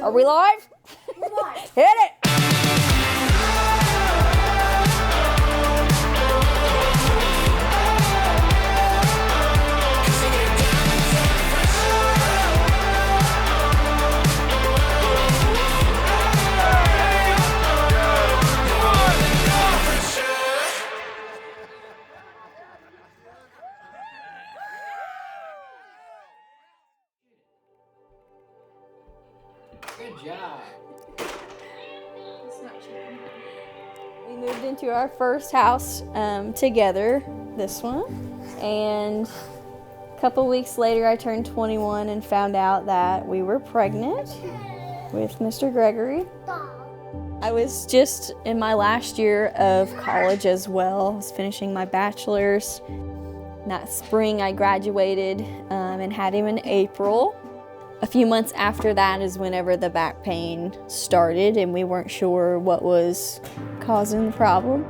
Are we live? We're live. Hit it! Good job. We moved into our first house together, this one, and a couple weeks later I turned 21 and found out that we were pregnant with Mr. Gregory. I was just in my last year of college as well. I was finishing my bachelor's. That spring I graduated and had him in April. A few months after that is whenever the back pain started and we weren't sure what was causing the problem.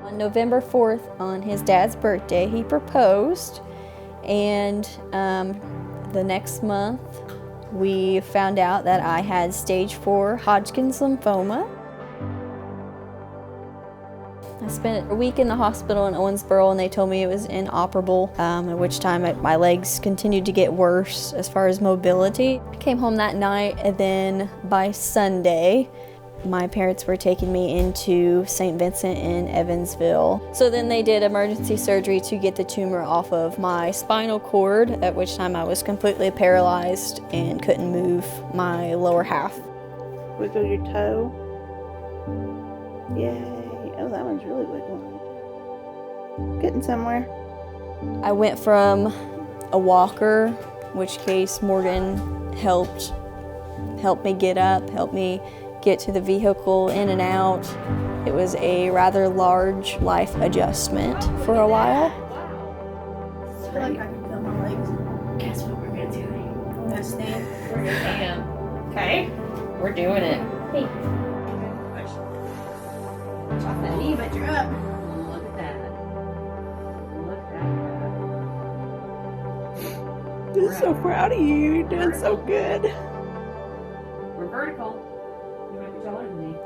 On November 4th, on his dad's birthday, he proposed, and the next month we found out that I had stage 4 Hodgkin's lymphoma. I spent a week in the hospital in Owensboro and they told me it was inoperable, at which time my legs continued to get worse as far as mobility. I came home that night and then by Sunday, my parents were taking me into St. Vincent in Evansville. So then they did emergency surgery to get the tumor off of my spinal cord, at which time I was completely paralyzed and couldn't move my lower half. Wiggle your toe. Yay. Oh, that one's really wiggling. Getting somewhere. I went from a walker, in which case Morgan helped me get up, helped me get to the vehicle in and out. It was a rather large life adjustment for a while. I feel like I can feel my legs. Guess what we're gonna do? We're gonna stand. We're gonna stand. Okay. We're doing it. Hey. Off that knee, but you're up. Look at that. Look at I'm so proud of you. You're doing so good. that. We're vertical. You might be taller than me.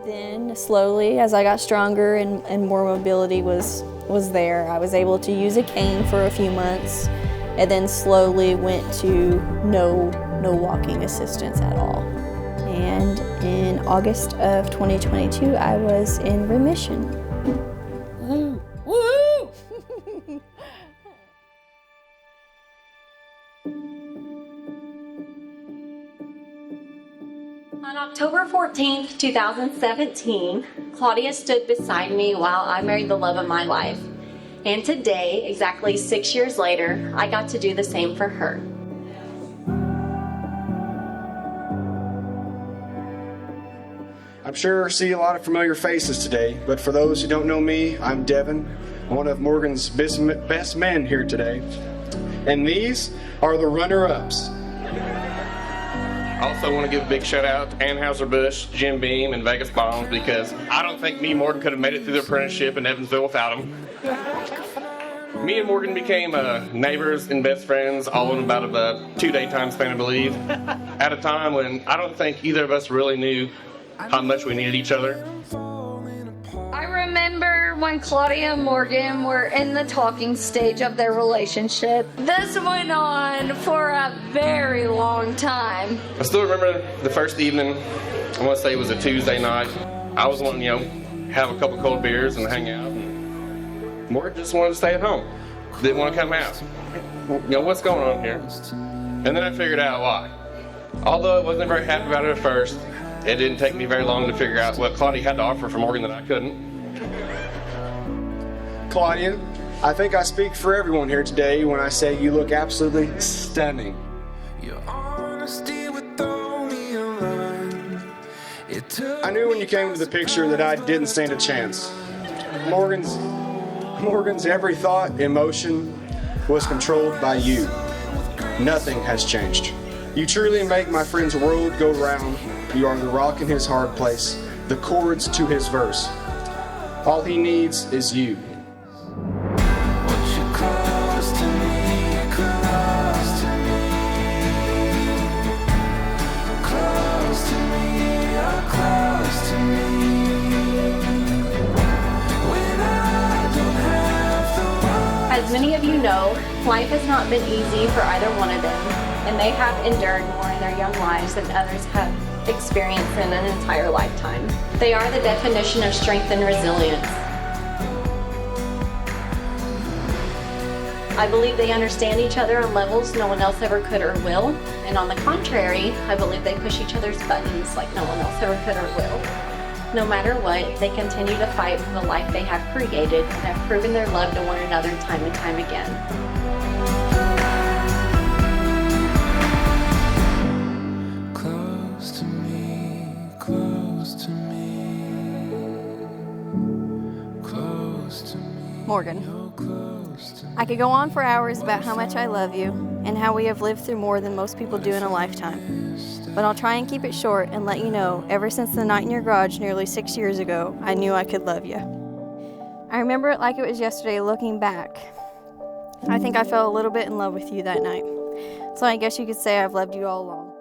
Then slowly, as I got stronger and more mobility was there, I was able to use a cane for a few months and then slowly went to no walking assistance at all. And in August of 2022, I was in remission. Woo! Woo! On October 14th, 2017, Claudia stood beside me while I married the love of my life. And today, exactly 6 years later, I got to do the same for her. I'm sure I see a lot of familiar faces today, but for those who don't know me, I'm Devin, one of Morgan's best men here today. And these are the runner-ups. I also want to give a big shout out to Anheuser-Busch, Jim Beam, and Vegas Bombs because I don't think me and Morgan could have made it through the apprenticeship in Evansville without them. Me and Morgan became neighbors and best friends all in about a 2-day time span, I believe, at a time when I don't think either of us really knew how much we needed each other. I remember when Claudia and Morgan were in the talking stage of their relationship. This went on for a very long time. I still remember the first evening, I want to say it was a Tuesday night. I was wanting, have a couple cold beers and hang out. And Morgan just wanted to stay at home. Didn't want to come out. What's going on here? And then I figured out why. Although I wasn't very happy about it at first, it didn't take me very long to figure out what Claudia had to offer for Morgan that I couldn't. Claudia, I think I speak for everyone here today when I say you look absolutely stunning. I knew when you came into the picture that I didn't stand a chance. Morgan's every thought, emotion was controlled by you. Nothing has changed. You truly make my friend's world go round. You are the rock in his hard place, the chords to his verse. All he needs is you. Life has not been easy for either one of them, and they have endured more in their young lives than others have experienced in an entire lifetime. They are the definition of strength and resilience. I believe they understand each other on levels no one else ever could or will, and on the contrary, I believe they push each other's buttons like no one else ever could or will. No matter what, they continue to fight for the life they have created and have proven their love to one another time and time again. Close to me, close to me, close to me. Morgan, I could go on for hours about how much I love you and how we have lived through more than most people do in a lifetime. But I'll try and keep it short and let you know, ever since the night in your garage nearly 6 years ago, I knew I could love you. I remember it like it was yesterday looking back. I think I fell a little bit in love with you that night. So I guess you could say I've loved you all along.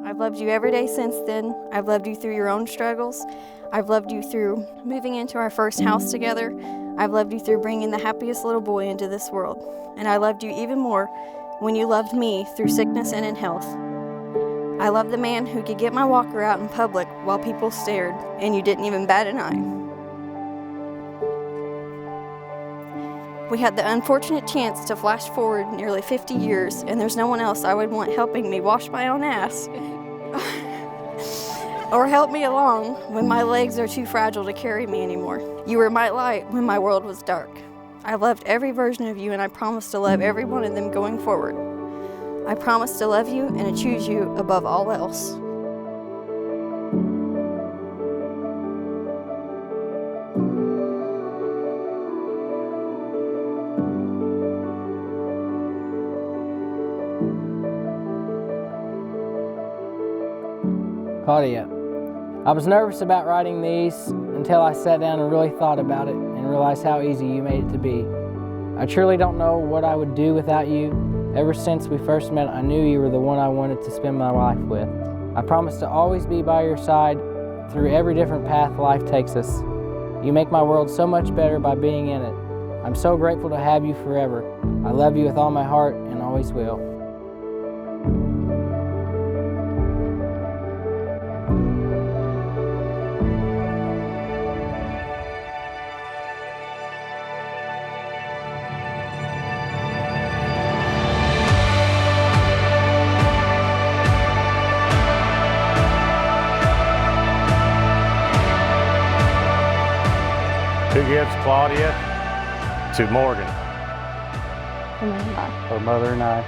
I've loved you every day since then. I've loved you through your own struggles. I've loved you through moving into our first house together. I've loved you through bringing the happiest little boy into this world. And I loved you even more when you loved me through sickness and in health. I love the man who could get my walker out in public while people stared, and you didn't even bat an eye. We had the unfortunate chance to flash forward nearly 50 years, and there's no one else I would want helping me wash my own ass or help me along when my legs are too fragile to carry me anymore. You were my light when my world was dark. I loved every version of you, and I promise to love every one of them going forward. I promise to love you and to choose you above all else. Claudia, I was nervous about writing these until I sat down and really thought about it and realized how easy you made it to be. I truly don't know what I would do without you. Ever since we first met, I knew you were the one I wanted to spend my life with. I promise to always be by your side through every different path life takes us. You make my world so much better by being in it. I'm so grateful to have you forever. I love you with all my heart and always will. Who gives Claudia to Morgan? Her mother and I.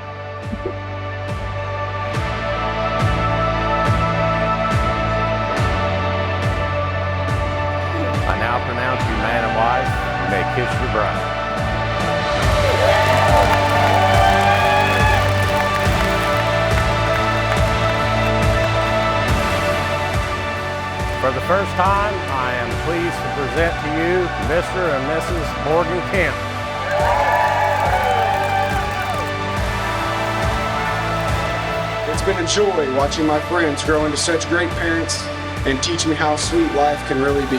I now pronounce you man and wife. You may kiss your bride. For the first time, I am pleased to present to you Mr. and Mrs. Morgan Kemp. It's been a joy watching my friends grow into such great parents and teach me how sweet life can really be.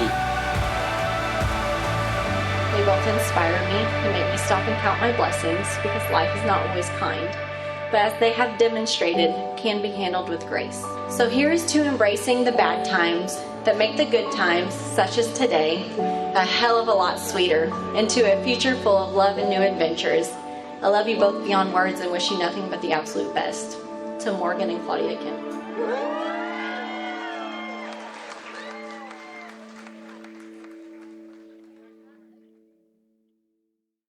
They both inspire me and make me stop and count my blessings because life is not always kind, but as they have demonstrated, can be handled with grace. So here is to embracing the bad times that make the good times, such as today, a hell of a lot sweeter, into a future full of love and new adventures. I love you both beyond words and wish you nothing but the absolute best. To Morgan and Claudia Kemp.